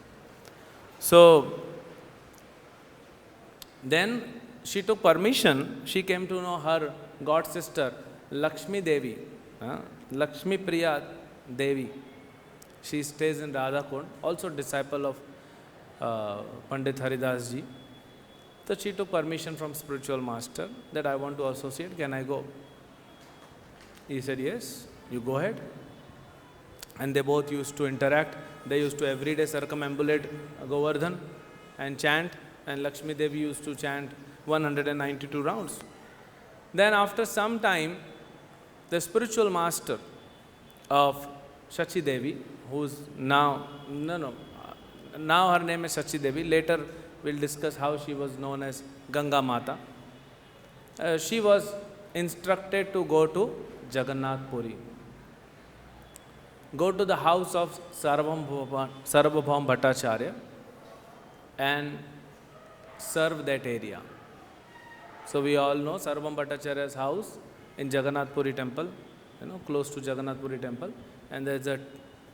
So, then she took permission. She came to know her god sister, Lakshmi Devi, Lakshmi Priya Devi. She stays in Radhakund, also disciple of Pandit Haridas ji. So she took permission from spiritual master that I want to associate, can I go? He said, yes, you go ahead. And they both used to interact. They used to every day circumambulate Govardhan and chant. And Lakshmi Devi used to chant 192 rounds Then after some time, the spiritual master of Shachi Devi, who's now, now her name is Shachi Devi. Later we'll discuss how she was known as Ganga Mata. She was instructed to go to Jagannath Puri. Go to the house of Sarvabhaum Bhattacharya and serve that area. So we all know Sarvabhaum Bhattacharya's house in Jagannath Puri temple, close to Jagannath Puri temple, and there's a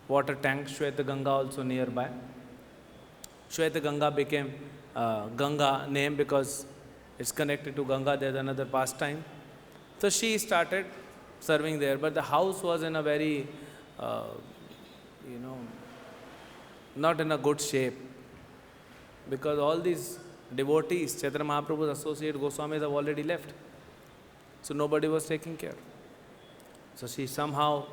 water tank, Shweta Ganga, also nearby. Shweta Ganga became Ganga name because it's connected to Ganga. There's another pastime. So she started serving there, but the house was in a very, not in a good shape, because all these devotees, Chaitanya Mahaprabhu's associate Goswamis, have already left. So nobody was taking care. So she somehow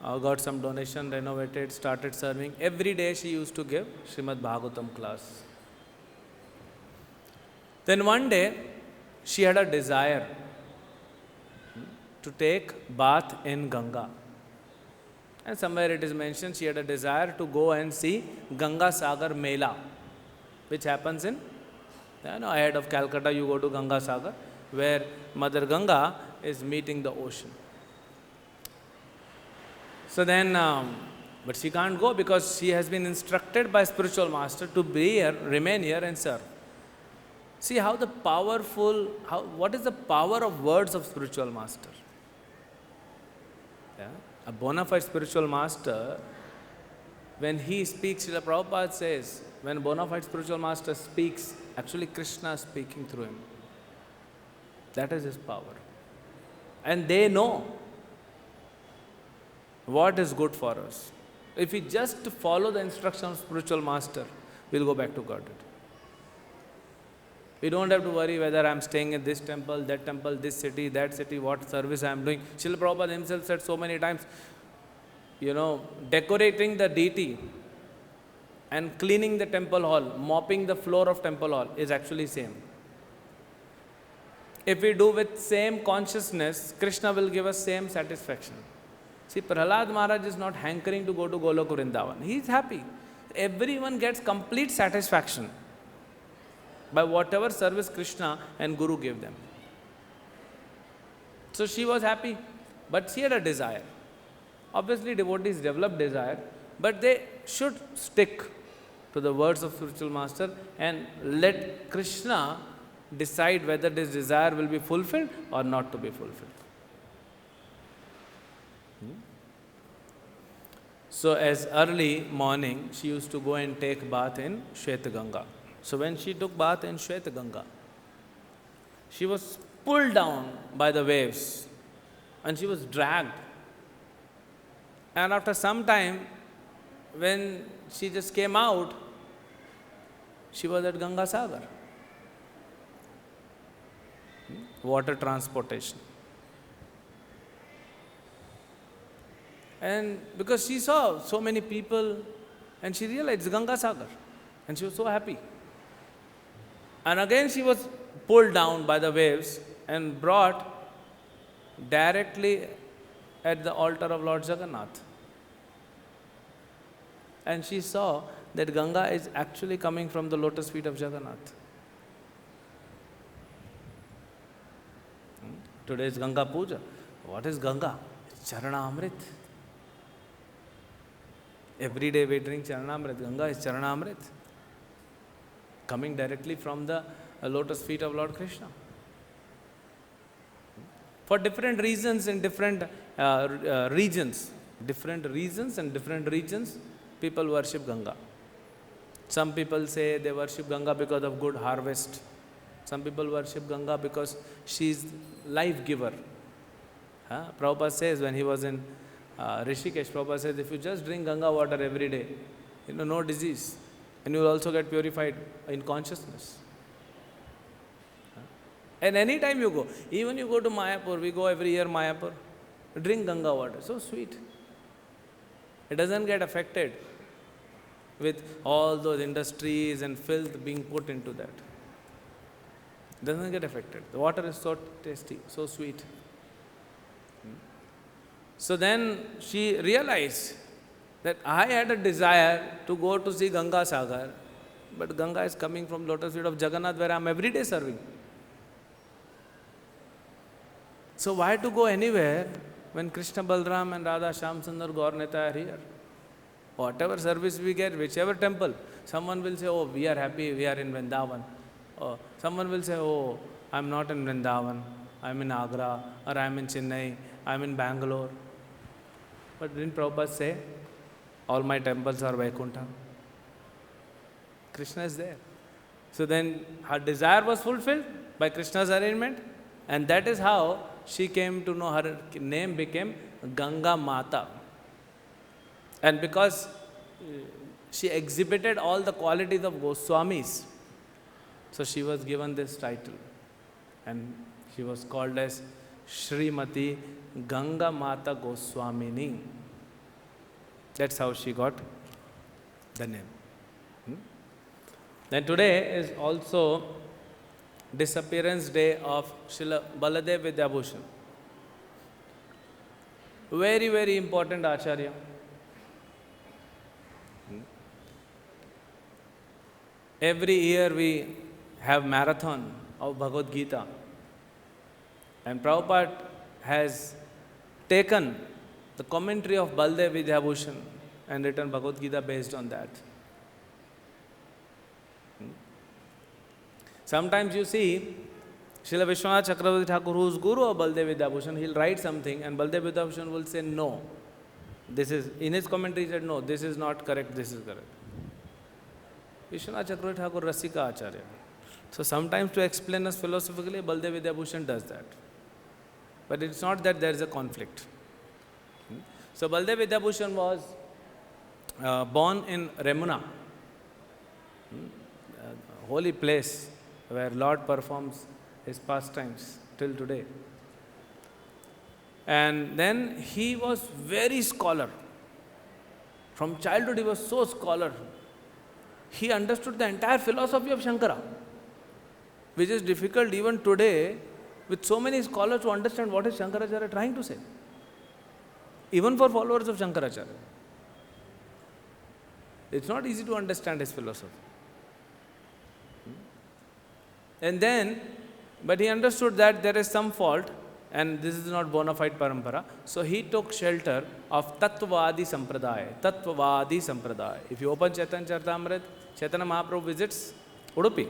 got some donation, renovated, started serving. Every day she used to give Srimad Bhagavatam class. Then one day she had a desire to take bath in Ganga. And somewhere it is mentioned she had a desire to go and see Ganga Sagar Mela, which happens in, ahead of Calcutta you go to Ganga Sagar, where Mother Ganga is meeting the ocean. So then, but she can't go because she has been instructed by spiritual master to be here, remain here and serve. See how the powerful, what is the power of words of spiritual master? Yeah? A bona fide spiritual master, when he speaks, Srila Prabhupada says, when bona fide spiritual master speaks, actually Krishna is speaking through him. That is his power. And they know what is good for us. If we just follow the instruction of spiritual master, we'll go back to Godhead. We don't have to worry whether I'm staying in this temple, this city, that city, what service I'm doing. Srila Prabhupada himself said so many times, decorating the deity and cleaning the temple hall, mopping the floor of temple hall is actually same. If we do with same consciousness, Krishna will give us same satisfaction. See, Prahlad Maharaj is not hankering to go to Golok Vrindavan. He is happy. Everyone gets complete satisfaction by whatever service Krishna and Guru gave them. So she was happy, but she had a desire. Obviously devotees develop desire, but they should stick to the words of spiritual master and let Krishna decide whether this desire will be fulfilled or not to be fulfilled. So as early morning, she used to go and take bath in Shweta Ganga. So when she took bath in Shweta Ganga, she was pulled down by the waves and she was dragged. And after some time, when she just came out, she was at Ganga Sagar. Water transportation. And because she saw so many people and she realized it's Ganga Sagar. And she was so happy. And again she was pulled down by the waves and brought directly at the altar of Lord Jagannath. And she saw that Ganga is actually coming from the lotus feet of Jagannath. Today is Ganga Puja. What is Ganga? It's Charanamrit. Every day we drink Charanamrit. Ganga is Charanamrit, coming directly from the lotus feet of Lord Krishna. For different reasons in different regions, people worship Ganga. Some people say they worship Ganga because of good harvest. Some people worship Ganga because she is life giver. Prabhupada says when he was in Rishikesh, Prabhupada says if you just drink Ganga water every day, no disease, and you will also get purified in consciousness. And any time you go, even you go to Mayapur, we go every year Mayapur, drink Ganga water, so sweet. It doesn't get affected with all those industries and filth being put into that. doesn't get affected. The water is so tasty, so sweet. So then she realized that I had a desire to go to see Ganga Sagar, but Ganga is coming from lotus feet of Jagannath, where I am every day serving. So why to go anywhere when Krishna Balram and Radha Shyamsundar Gaur Neta are here? Whatever service we get, whichever temple, someone will say, oh, we are happy, we are in Vrindavan. Or someone will say, oh, I am not in Vrindavan, I am in Agra, or I am in Chennai, I am in Bangalore. But didn't Prabhupada say, all my temples are Vaikuntha? Krishna is there. So then her desire was fulfilled by Krishna's arrangement, and that is how she came to know her name became Ganga Mata. And because she exhibited all the qualities of Goswamis, so she was given this title. And she was called as Srimati Ganga Mata Goswamini. That's how she got the name. Then today is also disappearance day of Srila Baladev Vidyabhushan. Very, very important Acharya. Every year we have marathon of Bhagavad-Gita, and Prabhupada has taken the commentary of Baladev Vidyabhushan and written Bhagavad-Gita based on that. Sometimes you see Srila Vishwanath Chakravarthi Thakur, who is guru of Baladev Vidyabhushan, he'll write something and Baladev Vidyabhushan will say no. This is, in his commentary he said no, this is not correct, this is correct. Vishwanath Chakravarthi Thakur Rasika Acharya. So sometimes to explain us philosophically, Baladev Vidyabhushan does that. But it's not that there is a conflict. So Baladev Vidyabhushan was born in Remuna, a holy place where Lord performs his pastimes till today. And then he was very scholar. From childhood he was so scholar. He understood the entire philosophy of Shankara, which is difficult even today with so many scholars to understand what is Shankaracharya trying to say. Even for followers of Shankaracharya. It's not easy to understand his philosophy. And then, but he understood that there is some fault and this is not bona fide parampara. So he took shelter of Tattvādi Sampradaya. Tattvādi Sampradaya. If you open Chaitanya Charitamrita, Chaitanya Mahaprabhu visits Udupi.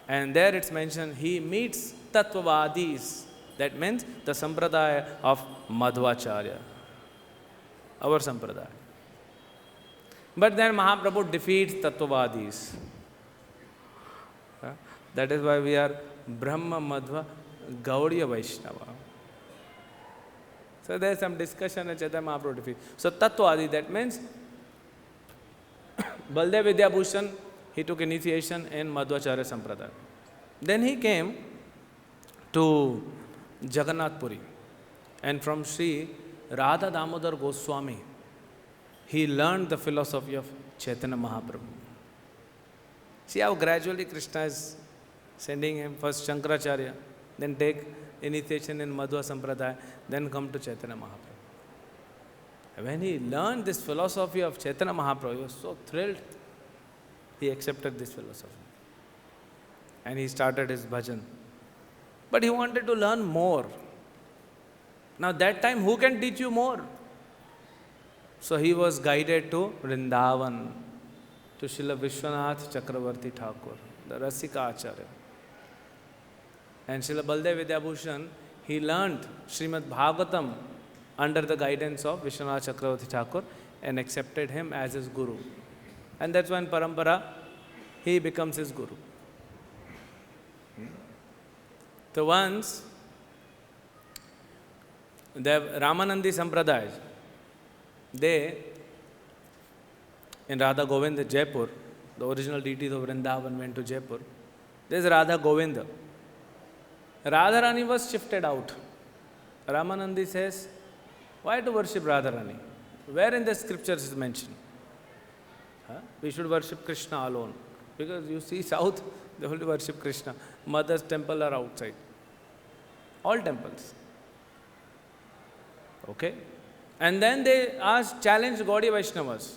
And there it's mentioned he meets Tattvādis. That means the Sampradaya of Madhvacharya. Our Sampradaya. But then Mahaprabhu defeats Tattvādis. That is why we are Brahma Madhva Gaudiya Vaishnava. So there is some discussion and Chaitanya Mahaprabhu defeat. So Tattvādi, that means Baladev Vidyabhushan, he took initiation in Madhvacharya Sampradaya. Then he came to Jagannath Puri, and from Sri Radha Damodar Goswami, he learned the philosophy of Chaitanya Mahaprabhu. See how gradually Krishna is sending him first Shankaracharya, then take initiation in Madhva Sampradaya, then come to Chaitanya Mahaprabhu. When he learned this philosophy of Chaitanya Mahaprabhu, he was so thrilled, he accepted this philosophy. And he started his bhajan. But he wanted to learn more. Now that time, who can teach you more? So he was guided to Vrindavan, to Srila Vishwanath Chakravarthi Thakur, the Rasika Acharya. And Srila Baladev Vidyabhushan, he learned Srimad Bhagavatam under the guidance of Vishwanath Chakravarthi Thakur and accepted him as his guru. And that's when parampara, he becomes his guru. So once, the Ramanandi Sampradaya, they, in Radha Govinda, Jaipur, the original deities of Vrindavan went to Jaipur. There's Radha Govinda. Radharani was shifted out. Ramanandi says, why to worship Radharani? Where in the scriptures is mentioned? We should worship Krishna alone. Because you see south, They only worship Krishna. Mother's temple are outside. All temples. Okay? And then they challenge Gaudiya Vaishnavas.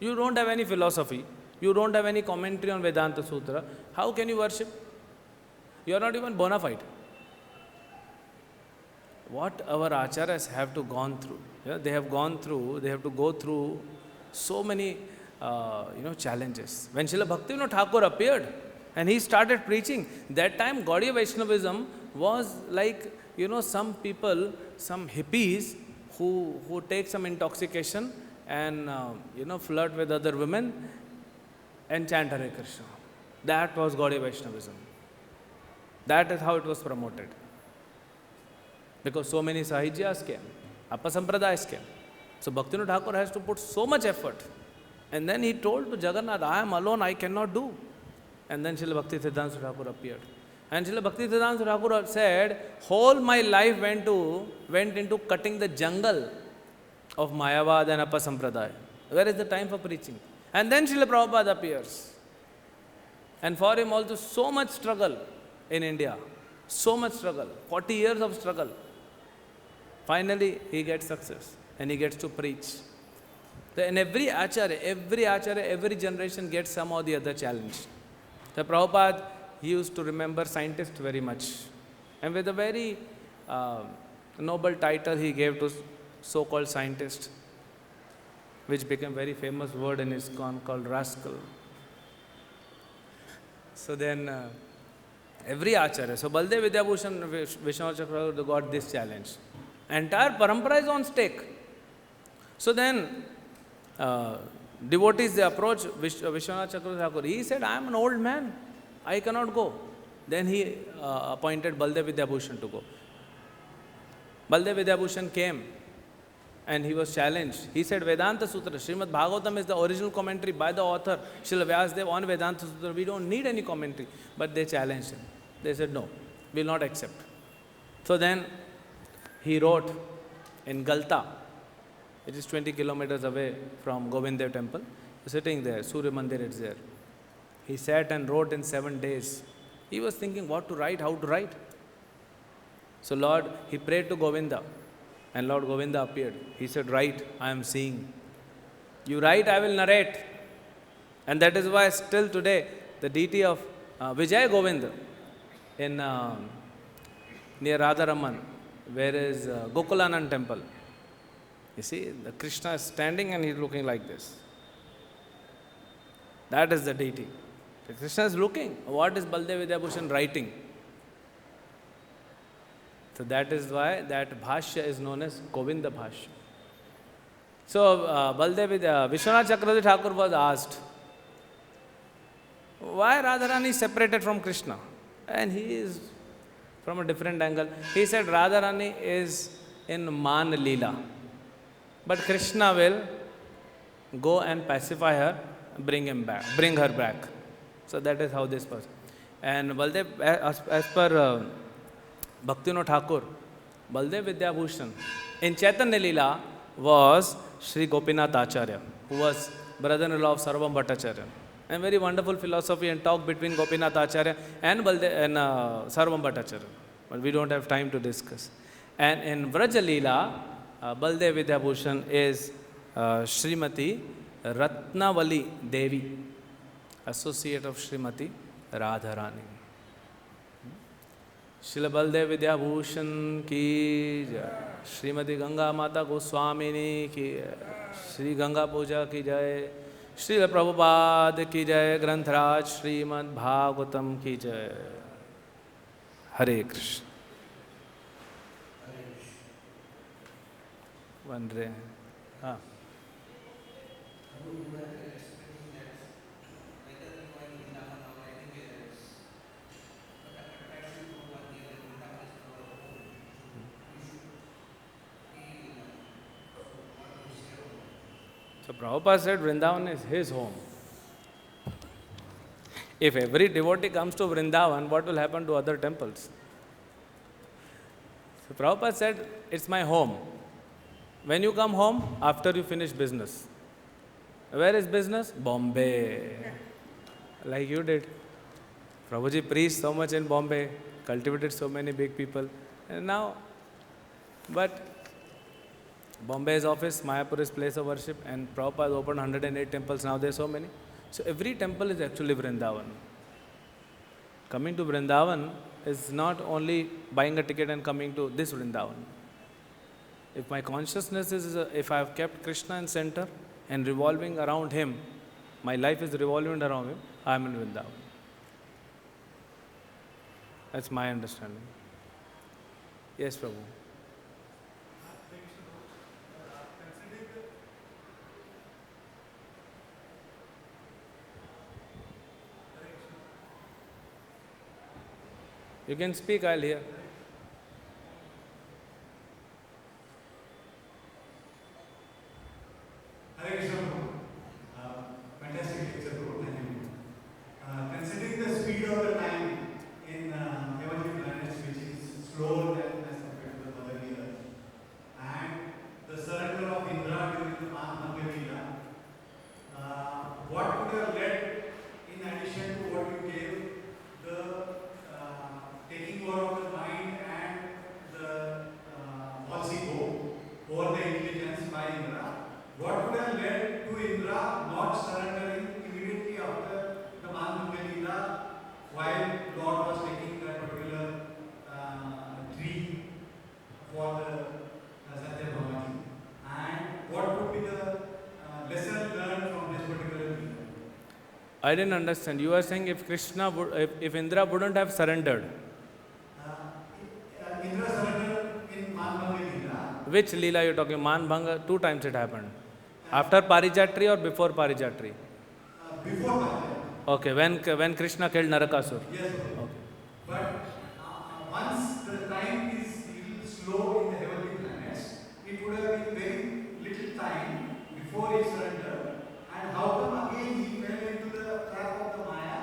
You don't have any philosophy. You don't have any commentary on Vedanta Sutra. How can you worship? You are not even bona fide. What our acharyas have to gone through. They have to go through so many challenges. When Srila Bhaktivinoda Thakur appeared and he started preaching, that time Gaudiya Vaishnavism was like, some people, some hippies who take some intoxication and, flirt with other women and chant harekrishna. That was Gaudiya Vaishnavism. That is how it was promoted. Because so many sahijyas came, apasampradayas came. So Bhaktivinoda Thakur has to put so much effort. And then he told to Jagannath, I am alone, I cannot do. And then Srila Bhaktisiddhanta Thakur appeared. And Srila Bhaktisiddhanta Thakur said, whole my life went into cutting the jungle of Mayavad and Apasampradaya. Where is the time for preaching? And then Srila Prabhupada appears. And for him also so much struggle in India. So much struggle. 40 years of struggle. Finally, he gets success. And he gets to preach. And every acharya, every generation gets some or the other challenge. The Prabhupada, he used to remember scientists very much. And with a very noble title he gave to so-called scientist, which became very famous word in ISKCON called rascal. So then, every acharya, so Baldev Vidyabhushan, Vishwanath Chakravarthi got this challenge. Entire parampara is on stake. So then, devotees, they approach Vishwanath Chakravarthi. He said, I am an old man. I cannot go. Then he appointed Baldev Vidyabhushan to go. Baldev Vidyabhushan came and he was challenged. He said, Vedanta Sutra, Srimad Bhagavatam is the original commentary by the author, Srila Vyasadeva on Vedanta Sutra. We don't need any commentary. But they challenged him. They said, no, we will not accept. So then he wrote in Galta. It is 20 kilometers away from Govindev temple. Sitting there, Surya Mandir is there. He sat and wrote in 7 days. He was thinking what to write, how to write. So Lord, he prayed to Govinda. And Lord Govinda appeared. He said, write, I am seeing. You write, I will narrate. And that is why still today, the deity of Vijay Govinda in near Radharaman, where is Gokulanand temple. You see, the Krishna is standing and he is looking like this. That is the deity. The Krishna is looking. What is Baldev Vidyabhushan writing? So that is why that bhashya is known as Govinda bhashya. So Vishwanath Chakravarthi Thakur was asked, why Radharani is separated from Krishna? And he is from a different angle. He said Radharani is in Man Leela. But Krishna will go and pacify her, bring her back. So that is how this was. And Baldev, as per Bhaktivinoda Thakur, Baldev Vidyabhushan in Chaitanya Leela was Sri Gopinath Acharya, who was brother-in-law of Sarvam Bhattacharya. And very wonderful philosophy and talk between Gopinath Acharya and Sarvam Bhattacharya. But we don't have time to discuss. And in Vraja Leela, Baldev Vidyabhushan is Srimati Ratnavali Devi, associate of Srimati Radharani. Srila Baldev Vidyabhushan ki jai, Srimati Ganga Mata Goswamini ki jai, Sri Ganga Puja ki jai, Srila Prabhupada ki jai, Granthraj Srimad Bhagavatam ki jai. Hare Krishna. Vandre. So Prabhupada said Vrindavan is his home. If every devotee comes to Vrindavan, what will happen to other temples? So Prabhupada said, it's my home. When you come home, after you finish business. Where is business? Bombay. Like you did. Prabhuji preached so much in Bombay, cultivated so many big people, and now, but Bombay is office, Mayapur is place of worship, and Prabhupada opened 108 temples, now there are so many. So every temple is actually Vrindavan. Coming to Vrindavan is not only buying a ticket and coming to this Vrindavan. If my consciousness is, if I have kept Krishna in center and revolving around him, my life is revolving around him, I am in Vrindavan. That's my understanding. Yes, Prabhu. You can speak, I'll hear. Harekrishna, fantastic lecture, Prabhu. Thank you. Considering the speed of the time in heavenly planets, which is slower than as compared to the Mother Earth, and the surrender of Indra during the Bhagavad-Gita, what would have led, in addition to what you gave, the taking over of the mind and the false ego over the intelligence by Indra? What would have led to Indra not surrendering immediately after the Bhagavad-Gita while Lord was taking that particular tree for the Satya Bhagavad? And what would be the lesson learned from this particular tree? I didn't understand. You are saying if Krishna would, if Indra wouldn't have surrendered. Indra surrendered in Bhagavad-Gita. Which Leela you are talking? Manbhanga, 2 times it happened. After Parijatri or before Parijatri? Before Parijatri. Okay, when Krishna killed Narakasur. Yes, sir. Okay. But once the time is little slow in the heavenly planets, it would have been very little time before he surrendered. And how come again he fell into the trap of the Maya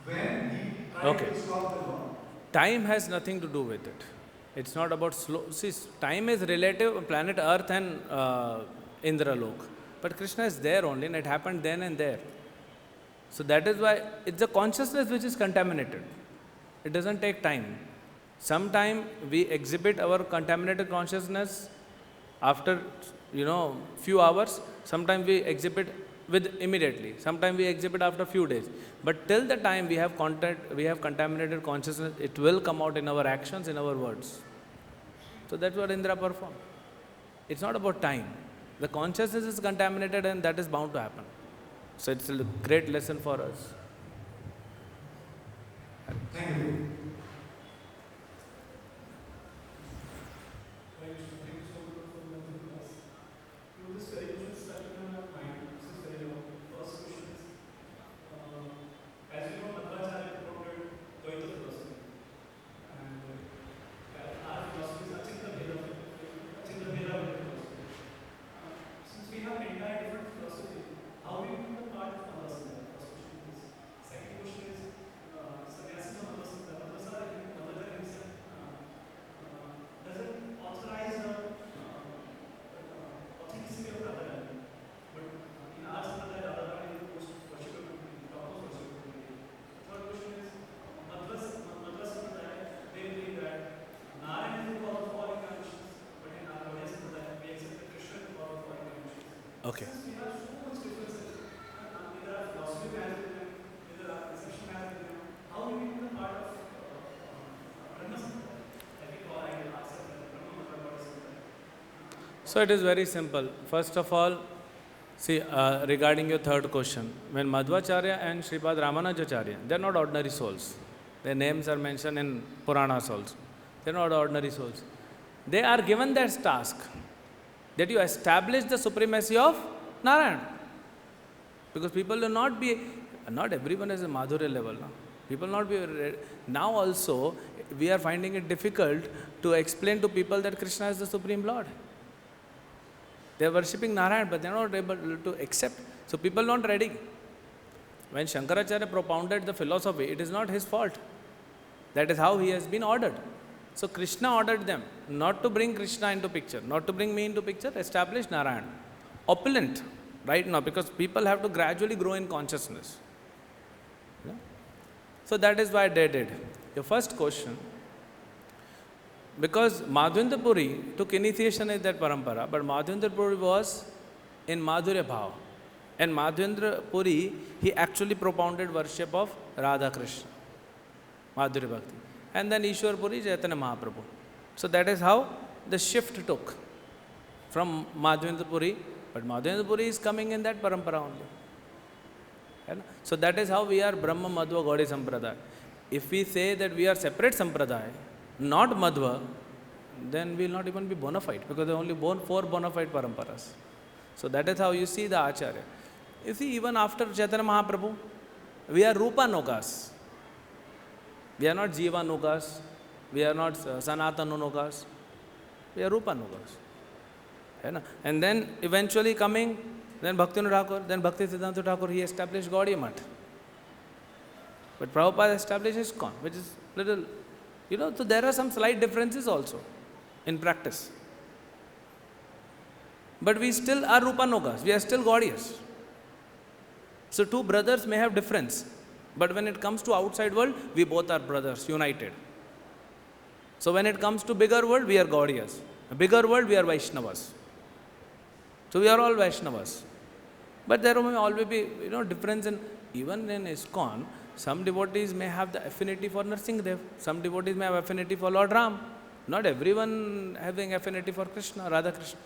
when he tried to stop the Lord? Time has nothing to do with it. It's not about slow. See, time is relative, planet Earth and Indra Lok. But Krishna is there only, and it happened then and there. So that is why it's the consciousness which is contaminated. It doesn't take time. Sometime we exhibit our contaminated consciousness after, few hours. Sometimes we exhibit with immediately. Sometimes we exhibit after few days. But till the time we have contaminated consciousness, it will come out in our actions, in our words. So that's what Indra performed. It's not about time. The consciousness is contaminated, and that is bound to happen. So it's a great lesson for us. Thank you. Okay. So it is very simple. First of all, see, regarding your third question, when Madhvacharya and Sripad Ramanujacharya, they are not ordinary souls. Their names are mentioned in Puranas also. They are not ordinary souls. They are given that task, that you establish the supremacy of Narayana. Because people will not be, not everyone is a Madhurya level. No? People not be, now also we are finding it difficult to explain to people that Krishna is the Supreme Lord. They are worshipping Narayana, but they are not able to accept. So people not ready. When Shankaracharya propounded the philosophy, it is not his fault. That is how he has been ordered. So Krishna ordered them not to bring Krishna into picture, not to bring me into picture, establish Narayana. Opulent right now, because people have to gradually grow in consciousness. Yeah? So that is why they did. Your first question, because Madhvendra Puri took initiation in that parampara, but Madhvendra Puri was in Madhurya Bhava. And Madhvendra Puri, he actually propounded worship of Radha Krishna, Madhurya Bhakti. And then Ishwar Puri, Chaitanya Mahaprabhu. So that is how the shift took from Madhvendra Puri, but Madhvendra Puri is coming in that parampara only. So that is how we are Brahma Madhva Gaudiya Sampradaya. If we say that we are separate Sampradaya, not Madhva, then we will not even be bona fide, because there are only 4 bona fide paramparas. So that is how you see the Acharya. You see, even after Chaitanya Mahaprabhu, we are Rupa Nokas. We are not Jiva Nokas. We are not Sanatana Nokas. We are Rupa Nokas. And then eventually coming, then Bhaktivinoda Thakur, then Bhakti Siddhanta Thakur, he established Gaudiya Math. But Prabhupada established ISKCON, which is little, so there are some slight differences also in practice. But we still are Rupa Nogas, we are still Gaudiyas. So 2 brothers may have difference, but when it comes to outside world, we both are brothers, united. So when it comes to bigger world, we are Gaudiyas. A bigger world, we are Vaishnavas. So we are all Vaishnavas. But there may always be, difference in, even in ISKCON, some devotees may have the affinity for Narsingadev. Some devotees may have affinity for Lord Ram. Not everyone having affinity for Krishna, Radha Krishna.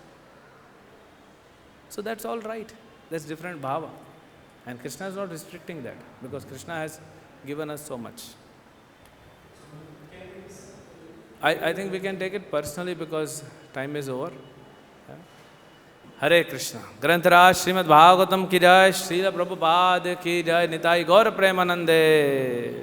So that's all right. That's different bhava. And Krishna is not restricting that, because Krishna has given us so much. I think we can take it personally because time is over. Hare Krishna. Grantaraj Srimad Bhagavatam ki jai, Srila Prabhupada ki jai, Nitai Gaur Premanande.